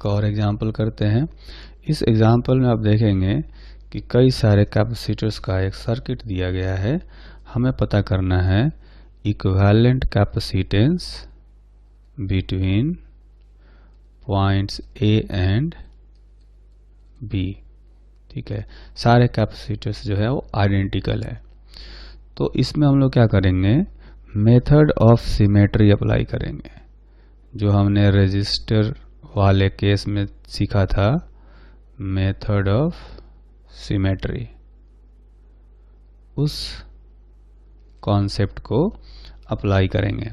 एक और एग्जाम्पल करते हैं। इस एग्जाम्पल में आप देखेंगे कि कई सारे कैपेसिटर्स का एक सर्किट दिया गया है। हमें पता करना है equivalent capacitance between points A and B. ठीक है, सारे कैपेसिटर्स जो है वो आइडेंटिकल है। तो इसमें हम लोग क्या करेंगे, मेथड ऑफ सिमेट्री अप्लाई करेंगे, जो हमने रेजिस्टर वाले केस में सीखा था, मेथड ऑफ सिमेट्री। उस कॉन्सेप्ट को अप्लाई करेंगे।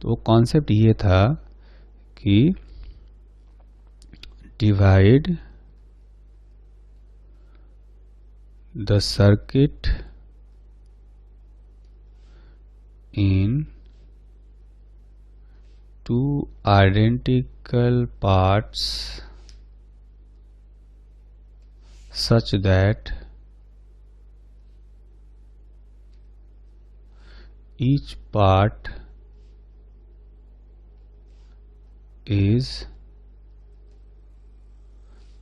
तो वो कॉन्सेप्ट ये था कि divide the circuit in two identical parts such that each part is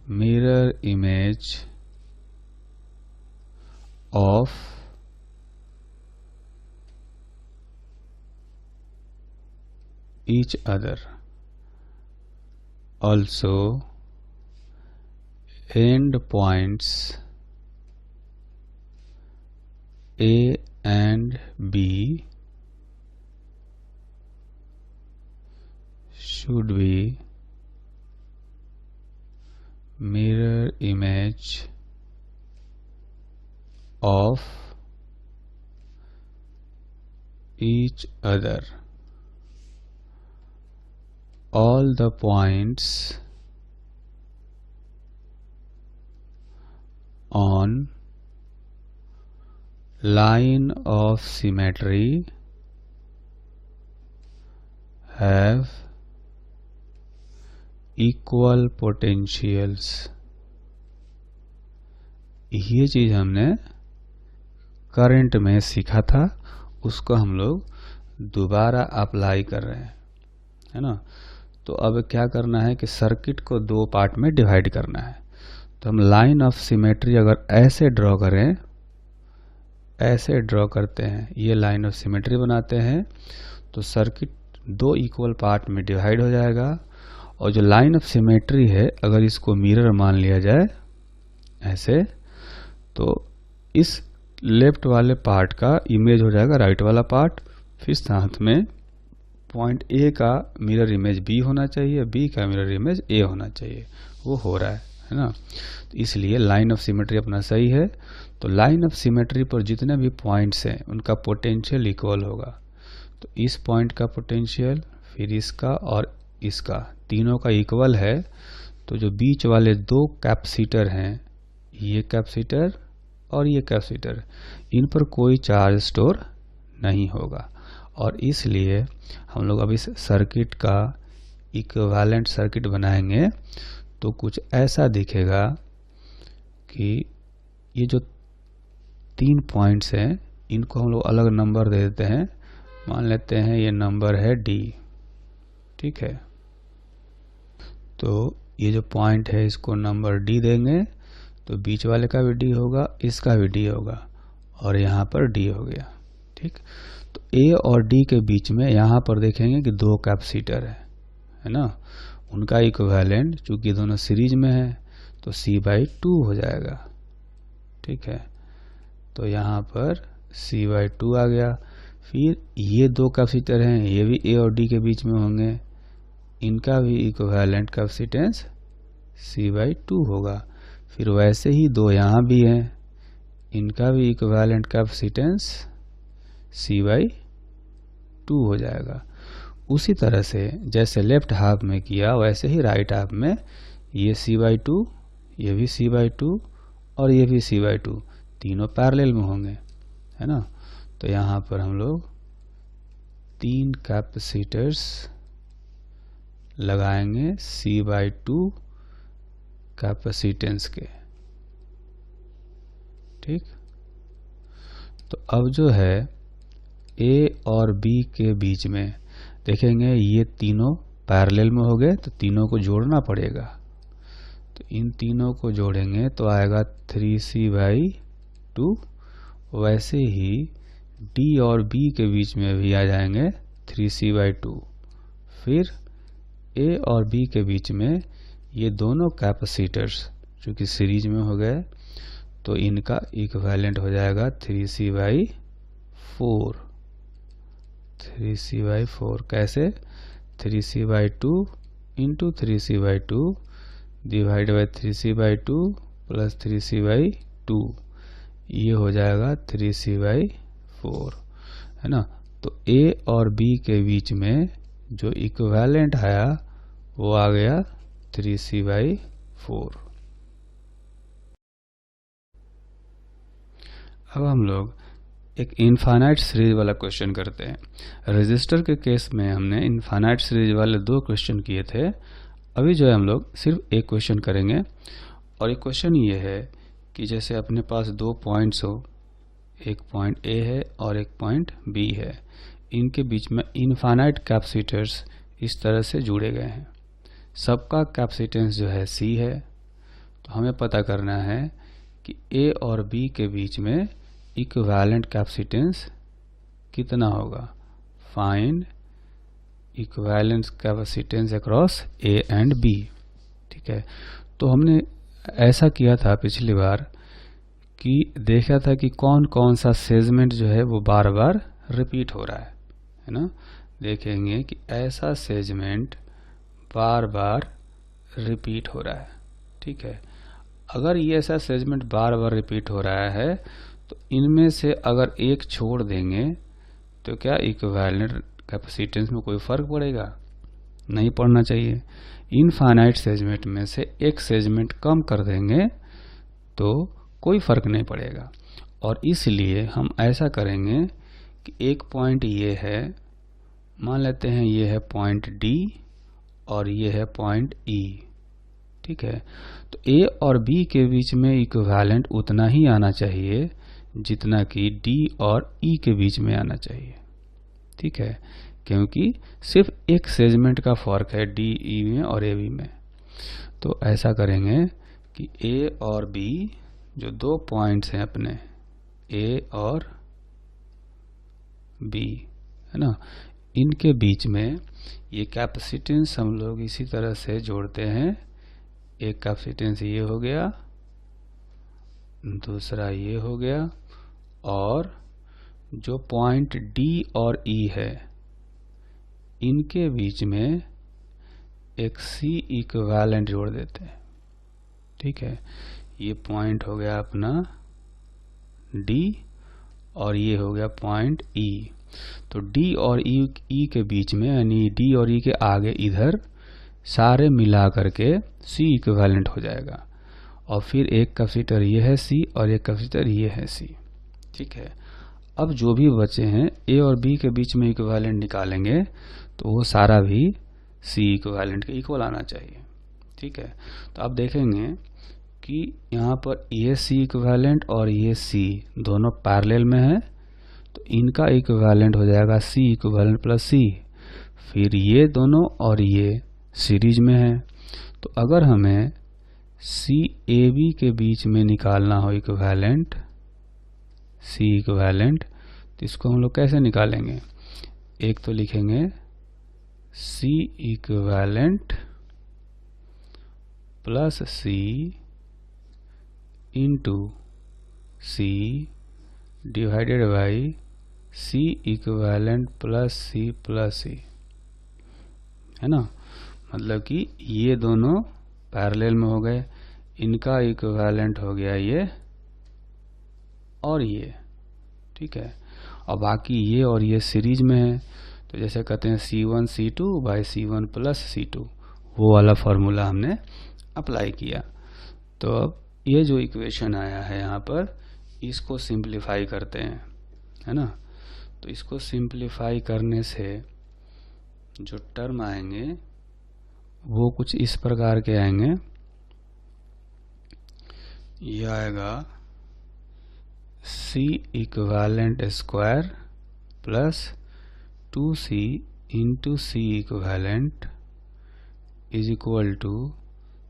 mirror image of each other. Also, end points A and B should be mirror image of each other. All the points on line of symmetry have equal potentials. ये चीज हमने current में सीखा था, उसको हम लोग दोबारा अप्लाई कर रहे हैं, है ना। तो अब क्या करना है कि सर्किट को दो पार्ट में डिवाइड करना है। तो हम लाइन ऑफ सिमेट्री अगर ऐसे ड्रॉ करें, ऐसे ड्रॉ करते हैं, ये लाइन ऑफ सिमेट्री बनाते हैं, तो सर्किट दो इक्वल पार्ट में डिवाइड हो जाएगा। और जो लाइन ऑफ सिमेट्री है, अगर इसको मिरर मान लिया जाए ऐसे, तो इस लेफ्ट वाले पार्ट का इमेज हो जाएगा राइट वाला पार्ट, फिर साथ में पॉइंट ए का मिरर इमेज बी होना चाहिए, बी का मिरर इमेज ए होना चाहिए। वो हो रहा है ना। तो इसलिए लाइन ऑफ सिमेट्री अपना सही है। तो लाइन ऑफ सिमेट्री पर जितने भी पॉइंट्स हैं उनका पोटेंशियल इक्वल होगा। तो इस पॉइंट का पोटेंशियल, फिर इसका और इसका, तीनों का इक्वल है। तो जो बीच वाले दो कैपेसिटर हैं, ये कैपेसिटर और ये कैपेसिटर, इन पर कोई चार्ज स्टोर नहीं होगा। और इसलिए हम लोग अब इस सर्किट का इक्विवेलेंट सर्किट बनाएंगे तो कुछ ऐसा दिखेगा कि ये जो तीन पॉइंट्स हैं, इनको हम लोग अलग नंबर दे देते हैं। मान लेते हैं ये नंबर है डी, ठीक है। तो ये जो पॉइंट है इसको नंबर डी देंगे, तो बीच वाले का भी डी होगा, इसका भी डी होगा, और यहाँ पर डी हो गया, ठीक। तो ए और डी के बीच में यहाँ पर देखेंगे कि दो कैपेसिटर है ना। उनका इक्विवेलेंट चूंकि दोनों सीरीज में है तो C/2 हो जाएगा, ठीक है। तो यहाँ पर C/2 आ गया। फिर ये दो कैपेसिटर हैं, ये भी ए और डी के बीच में होंगे, इनका भी इक्विवेलेंट कैपेसिटेंस C/2 होगा। फिर वैसे ही दो यहाँ भी हैं, इनका भी इक्विवेलेंट कैपेसिटेंस C/2 हो जाएगा। उसी तरह से जैसे लेफ्ट हाफ में किया, वैसे ही राइट हाफ में ये C/2, ये भी C/2 और ये भी C/2, तीनों पैरेलल में होंगे, है ना। तो यहाँ पर हम लोग तीन कैपेसिटर्स लगाएंगे C/2 कैपेसिटेंस के, ठीक। तो अब जो है A और B के बीच में देखेंगे, ये तीनों पैरेलल में हो गए, तो तीनों को जोड़ना पड़ेगा, तो इन तीनों को जोड़ेंगे तो आएगा 3c/2। वैसे ही D और B के बीच में भी आ जाएंगे 3c/2। फिर A और B के बीच में ये दोनों कैपेसिटर्स चूँकि सीरीज में हो गए तो इनका इक्विवेलेंट हो जाएगा 3c/4। 3c/4 कैसे? 3c/2 into 3c/2 divide by 3c/2 plus 3c/2, ये हो जाएगा 3c/4, है ना। तो A और B के बीच में जो इक्विवेलेंट आया वो आ गया 3c/4। अब हम लोग एक इनफाइनाइट सीरीज वाला क्वेश्चन करते हैं। रजिस्टर के केस में हमने इनफाइनाइट सीरीज वाले 2 क्वेश्चन किए थे। अभी जो है हम लोग सिर्फ एक क्वेश्चन करेंगे। और एक क्वेश्चन ये है कि जैसे अपने पास 2 पॉइंट्स हो, एक पॉइंट A है और एक पॉइंट B है, इनके बीच में इनफाइनाइट कैपेसिटर्स इस तरह से जुड़े गए हैं। सबका कैपेसिटेंस जो है C है। तो हमें पता करना है कि A और B के बीच में इक्विवेलेंट कैपेसिटेंस कितना होगा। Find equivalent capacitance across A and B। ठीक है, तो हमने ऐसा किया था पिछली बार कि देखा था कि कौन कौन सा सेगमेंट जो है वो बार बार रिपीट हो रहा है ना। देखेंगे कि ऐसा सेगमेंट बार बार रिपीट हो रहा है। ठीक है, अगर ये ऐसा सेगमेंट बार बार रिपीट हो रहा है तो इनमें से अगर एक छोड़ देंगे तो क्या इक्विवेलेंट कैपेसिटेंस में कोई फर्क पड़ेगा? नहीं पड़ना चाहिए। इनफाइनाइट सेगमेंट में से एक सेगमेंट कम कर देंगे तो कोई फर्क नहीं पड़ेगा। और इसलिए हम ऐसा करेंगे कि एक पॉइंट ये है, मान लेते हैं ये है पॉइंट D और ये है पॉइंट E। ठीक है, तो A और B के बीच में इक्विवेलेंट उतना ही आना चाहिए जितना कि D और E के बीच में आना चाहिए। ठीक है, क्योंकि सिर्फ एक सेगमेंट का फर्क है D, E में और AB में। तो ऐसा करेंगे कि A और B जो 2 पॉइंट्स हैं अपने A और B, है ना, इनके बीच में ये कैपेसिटेंस हम लोग इसी तरह से जोड़ते हैं। एक कैपेसिटेंस ये हो गया, दूसरा ये हो गया, और जो पॉइंट D और E है इनके बीच में एक C इक्विवेलेंट जोड़ देते हैं। ठीक है, ये पॉइंट हो गया अपना D और ये हो गया पॉइंट E। तो D और E के बीच में, यानी D और E के आगे इधर सारे मिला करके C इक्विवेलेंट हो जाएगा। और फिर एक कैपेसिटर ये है C और एक कैपेसिटर ये है C। ठीक है, अब जो भी बचे हैं A और B के बीच में इक्विवेलेंट निकालेंगे तो वो सारा भी C इक्विवेलेंट के इक्वल आना चाहिए। ठीक है, तो आप देखेंगे कि यहाँ पर ये C इक्विवेलेंट और ये C दोनों पैरेलल में है, तो इनका इक्विवेलेंट हो जाएगा C इक्विवेलेंट प्लस C। फिर ये दोनों और ये सीरीज में है, तो अगर हमें CAB के बीच में निकालना हो इक्विवेलेंट, C इक्विवेलेंट, तो इसको हम लोग कैसे निकालेंगे? एक तो लिखेंगे C equivalent plus C into C divided by C equivalent plus C, है ना। मतलब कि ये दोनों पैरेलल में हो गए, इनका इक्विवेलेंट हो गया ये और ये। ठीक है, और बाकी ये और ये सीरीज में है, तो जैसे कहते हैं C1 C2 by C1 plus C2, वो वाला फॉर्मूला हमने अप्लाई किया। तो अब ये जो इक्वेशन आया है यहाँ पर, इसको सिंप्लीफाई करते हैं, है ना। तो इसको सिंप्लीफाई करने से जो टर्म आएंगे वो कुछ इस प्रकार के आएंगे। ये आएगा C equivalent square plus 2C into C equivalent is equal to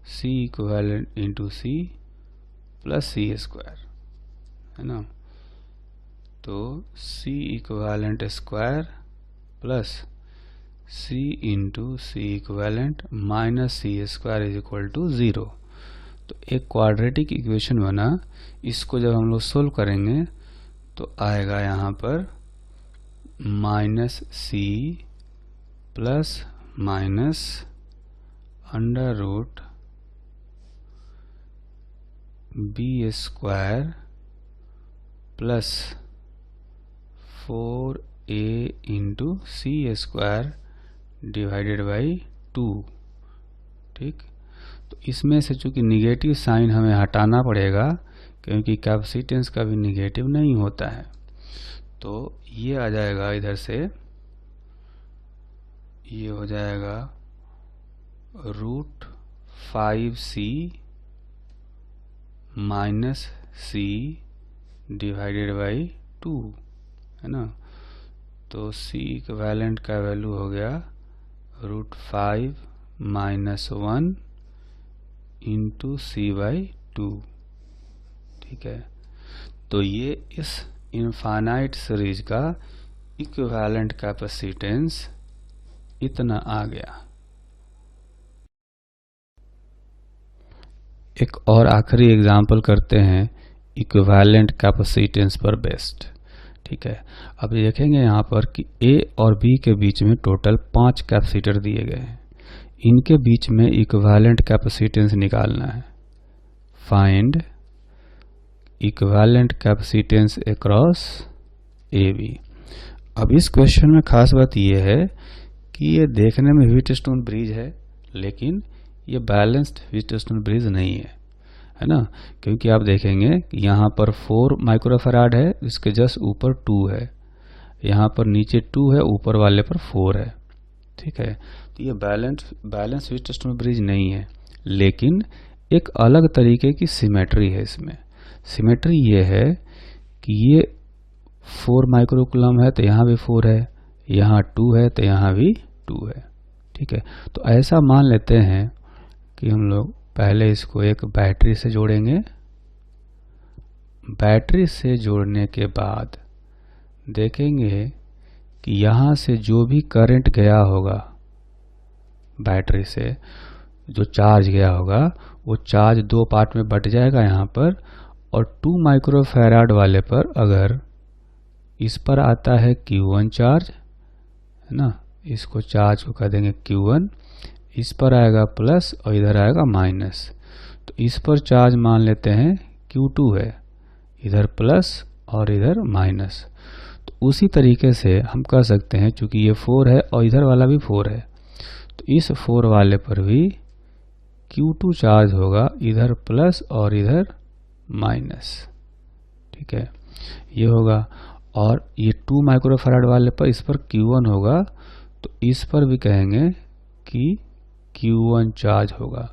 C equivalent into C plus C square, है ना। तो C equivalent square plus C into C equivalent minus C square is equal to 0। तो एक quadratic equation बना। इसको जब हम लोग सोल्व करेंगे तो आएगा यहाँ पर minus C plus minus under root B square plus 4a into C square divided by 2। ठीक, तो इसमें से चूंकि निगेटिव साइन हमें हटाना पड़ेगा क्योंकि कैपेसिटेंस का भी निगेटिव नहीं होता है। तो ये आ जाएगा इधर से, ये हो जाएगा root 5c minus C divided by 2, है ना। तो सी इक्विवेलेंट का वैल्यू हो गया root 5 minus 1 into C by 2। ठीक है, तो ये इस इनफाइनाइट सीरीज का इक्विवेलेंट कैपेसिटेंस इतना आ गया। एक और आखिरी एग्जाम्पल करते हैं इक्विवेलेंट कैपेसिटेंस पर बेस्ड। ठीक है, अब देखेंगे यहाँ पर कि ए और बी के बीच में टोटल 5 कैपेसिटर दिए गए हैं। इनके बीच में इक्विवेलेंट कैपेसिटेंस निकालना है। Find equivalent capacitance across A B. अब इस क्वेश्चन में खास बात यह है कि ये देखने में व्हीटस्टोन ब्रिज है, लेकिन ये बैलेंस्ड व्हीटस्टोन ब्रिज नहीं है ना। क्योंकि आप देखेंगे कि यहाँ पर 4 माइक्रोफैराड है, इसके जस्ट ऊपर 2 है, यहाँ पर नीचे 2 है, ऊपर वाले पर 4 है। ठीक है, तो ये बैलेंस व्हीटस्टोन ब्रिज नहीं है, लेकिन एक अलग तरीके की सिमेट्री है इसमें। सिमेट्री ये है कि ये 4 माइक्रोकूलम है तो यहाँ भी 4 है, यहाँ 2 है तो यहाँ भी 2 है। ठीक है, तो ऐसा मान लेते हैं कि हम लोग पहले इसको एक बैटरी से जोड़ेंगे। बैटरी से जोड़ने के बाद देखेंगे कि यहाँ से जो भी करंट गया होगा, बैटरी से जो चार्ज गया होगा, वो चार्ज 2 पार्ट में बट जाएगा यहाँ पर, और 2 माइक्रोफैराड वाले पर अगर इस पर आता है Q1 चार्ज, है ना, इसको चार्ज को कह देंगे Q1, इस पर आएगा प्लस और इधर आएगा माइनस, तो इस पर चार्ज मान लेते हैं Q2 है, इधर प्लस और इधर माइनस। तो उसी तरीके से हम कह सकते हैं, चूंकि ये 4 है और इधर वाला भी 4 है, तो इस 4 वाले पर भी Q2 चार्ज होगा, इधर प्लस और इधर माइनस। ठीक है, ये होगा। और ये 2 माइक्रोफैराड वाले पर इस पर Q1 होगा, तो इस पर भी कहेंगे कि Q1 चार्ज होगा,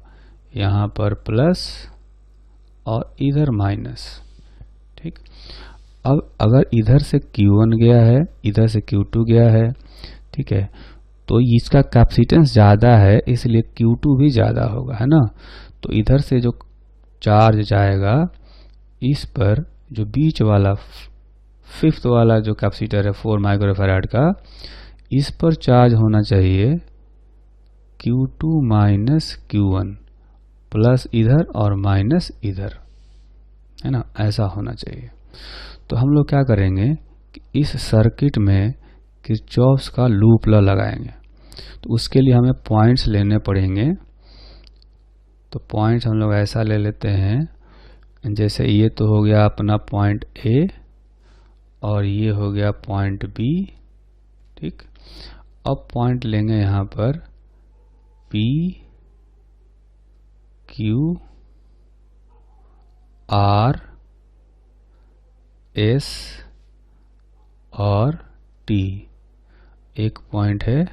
यहाँ पर प्लस और इधर माइनस। ठीक, अब अगर इधर से Q1 गया है, इधर से Q2 गया है, ठीक है, तो इसका कैपेसिटेंस ज़्यादा है, इसलिए Q2 भी ज़्यादा होगा, है ना। तो इधर से जो चार्ज जाएगा, इस पर जो बीच वाला 5th वाला जो कैपेसिटर है 4 माइक्रोफैराड का, इस पर चार्ज होना चाहिए Q2 माइनस Q1, प्लस इधर और माइनस इधर, है ना, ऐसा होना चाहिए। तो हम लोग क्या करेंगे कि इस सर्किट में किरचॉफ्स का लूप लॉ लगाएंगे। तो उसके लिए हमें पॉइंट्स लेने पड़ेंगे। तो पॉइंट्स हम लोग ऐसा ले लेते हैं, जैसे ये तो हो गया अपना पॉइंट A और ये हो गया पॉइंट B। ठीक, अब पॉइंट लेंगे यहाँ पर P, Q, R, S और T। एक पॉइंट है,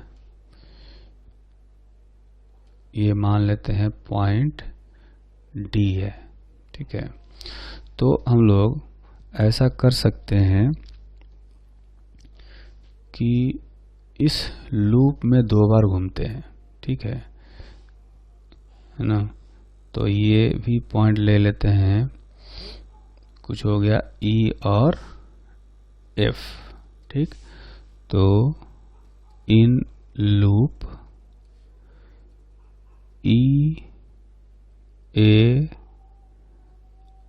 ये मान लेते हैं पॉइंट D है। ठीक है, तो हम लोग ऐसा कर सकते हैं कि इस लूप में 2 बार घूमते हैं। ठीक है ना, तो ये भी पॉइंट ले लेते हैं, कुछ हो गया E और F, ठीक। तो in loop E A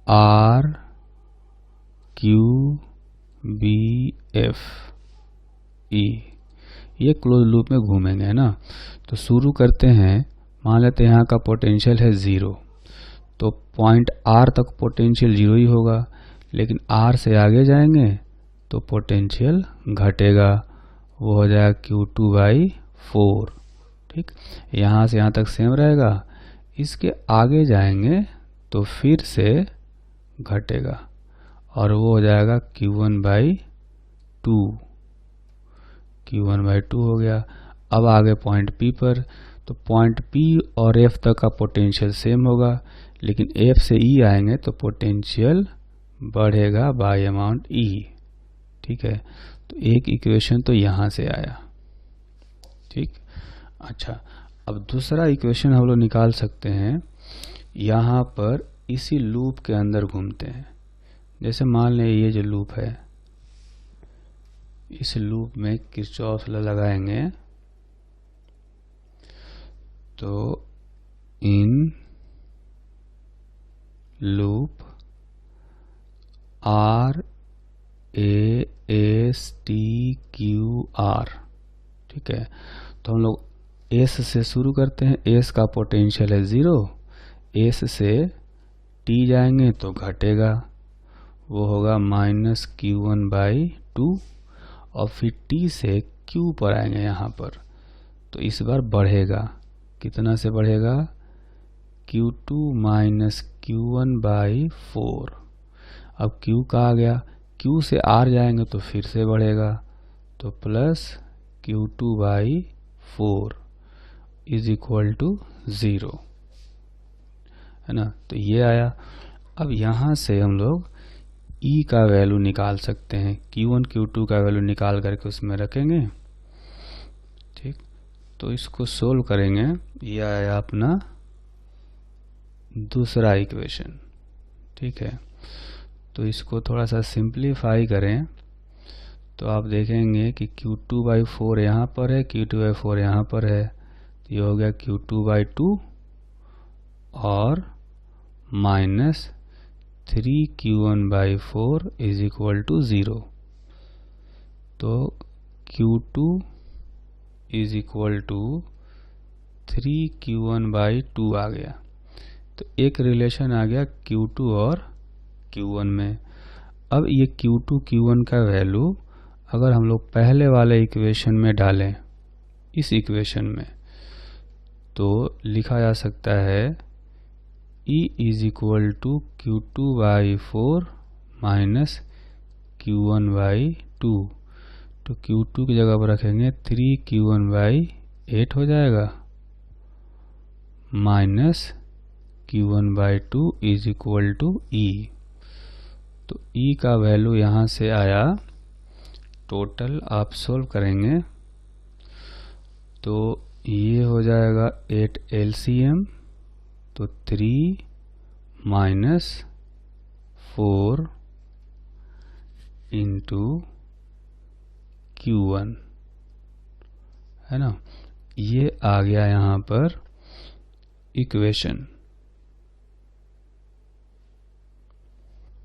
R Q B F E, ये क्लोज लूप में घूमेंगे, है ना। तो शुरू करते हैं, मान लेते हैं यहाँ का पोटेंशियल है 0, तो पॉइंट R तक पोटेंशियल 0 ही होगा, लेकिन R से आगे जाएंगे तो पोटेंशियल घटेगा, वो हो जाएगा Q2/4, ठीक। यहाँ से यहाँ तक सेम रहेगा, इसके आगे जाएंगे तो फिर से घटेगा और वो हो जाएगा Q1/2, Q1/2 हो गया। अब आगे पॉइंट P पर, तो पॉइंट P और F तक का पोटेंशियल सेम होगा, लेकिन F से E आएंगे तो पोटेंशियल बढ़ेगा बाय अमाउंट E, ठीक है। तो एक इक्वेशन तो यहाँ से आया, ठीक। अच्छा, अब दूसरा इक्वेशन हम लोग निकाल सकते हैं, यहाँ पर इसी लूप के अंदर घूमते हैं। जैसे मान लें ये जो लूप है, इस लूप में किरचॉफ लॉ लगाएंगे, तो in loop R A S T Q R, ठीक है। तो हम लोग S से शुरू करते हैं, S का पोटेंशियल है 0, S से T जाएंगे तो घटेगा, वो होगा -Q1/2, और फिर T से Q पर आएंगे यहाँ पर, तो इस बार बढ़ेगा, कितना से बढ़ेगा, Q2 - Q1/4। अब Q का आ गया, Q से R जाएंगे तो फिर से बढ़ेगा, तो प्लस Q2/4 = 0, है ना। तो ये आया। अब यहाँ से हम लोग E का वैल्यू निकाल सकते हैं, Q1 Q2 का वैल्यू निकाल करके उसमें रखेंगे, ठीक। तो इसको सोल्व करेंगे, ये आया अपना दूसरा इक्वेशन, ठीक है। तो इसको थोड़ा सा सिंप्लीफाई करें तो आप देखेंगे कि Q2/4 यहाँ पर है, Q2/4 यहाँ पर है, तो ये हो गया Q2/2 और -3Q1/4 = 0। तो Q2 = 3Q1/2 आ गया। तो एक रिलेशन आ गया Q2 और Q1 में। अब ये Q2 Q1 का वैल्यू अगर हम लोग पहले वाले इक्वेशन में डालें, इस इक्वेशन में, तो लिखा जा सकता है E = Q2/4 - Q1/2। तो Q2 की जगह पर रखेंगे 3Q1/8 हो जाएगा, माइनस Q1/2 = E। तो E का वैल्यू यहाँ से आया, टोटल आप सोल्व करेंगे तो ये हो जाएगा 8 LCM, तो 3 - 4 × Q1, है ना। ये आ गया यहाँ पर इक्वेशन।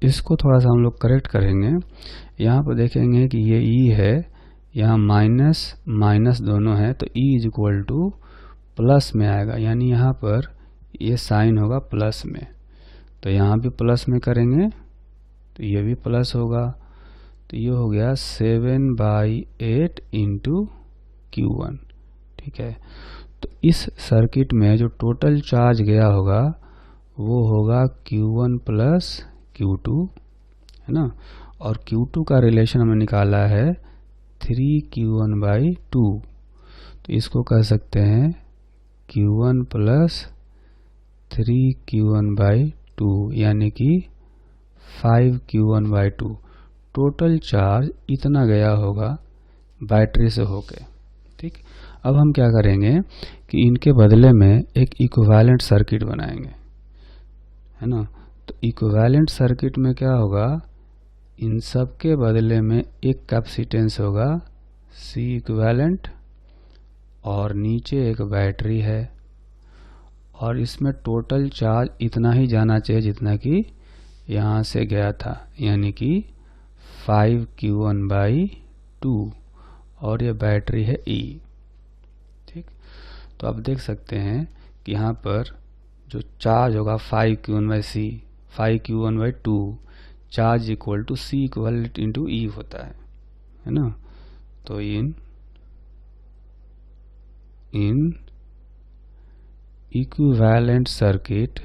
इसको थोड़ा सा हम लोग करेक्ट करेंगे, यहाँ पर देखेंगे कि ये E है, यहाँ माइनस माइनस दोनों है, तो E = प्लस में आएगा, यानी यहाँ पर ये साइन होगा प्लस में, तो यहाँ भी प्लस में करेंगे तो ये भी प्लस होगा, तो ये हो गया 7/8 × Q1, ठीक है। तो इस सर्किट में जो टोटल चार्ज गया होगा वो होगा Q1 + Q2, है ना। और Q2 का रिलेशन हमने निकाला है 3Q1/2, तो इसको कह सकते हैं Q1 + 3Q1/2, यानी कि 5Q1/2। टोटल चार्ज इतना गया होगा बैटरी से होके, ठीक। अब हम क्या करेंगे कि इनके बदले में एक इक्विवेलेंट सर्किट बनाएंगे। है ना। तो इक्विवेलेंट सर्किट में क्या होगा, इन सब के बदले में एक कैपेसिटेंस होगा C इक्विवेलेंट, और नीचे एक बैटरी है, और इसमें टोटल चार्ज इतना ही जाना चाहिए जितना कि यहाँ से गया था, यानी कि 5Q1/2, और ये बैटरी है E। ठीक, तो आप देख सकते हैं कि यहाँ पर जो चार्ज होगा 5Q1/2 charge equal to C equivalent into E होता है ना। तो in equivalent circuit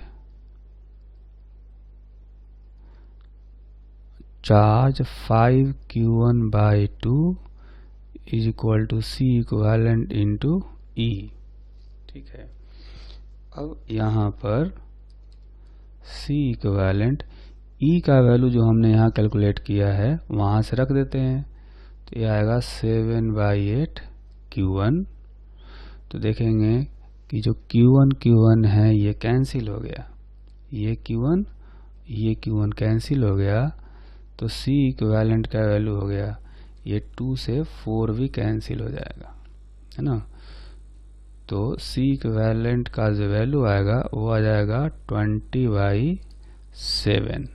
charge 5Q1/2 is equal to C equivalent into E। ठीक है, अब यहाँ पर C इक्विवेलेंट, E का वैल्यू जो हमने यहाँ कैलकुलेट किया है वहाँ से रख देते हैं, तो ये आएगा 7/8 Q1। तो देखेंगे कि जो Q1 है ये कैंसिल हो गया, ये Q1 कैंसिल हो गया, तो C इक्विवेलेंट का वैल्यू हो गया, ये 2 से 4 भी कैंसिल हो जाएगा, है ना। तो C इक्विवेलेंट का जो वैल्यू आएगा वो आ जाएगा 20/7।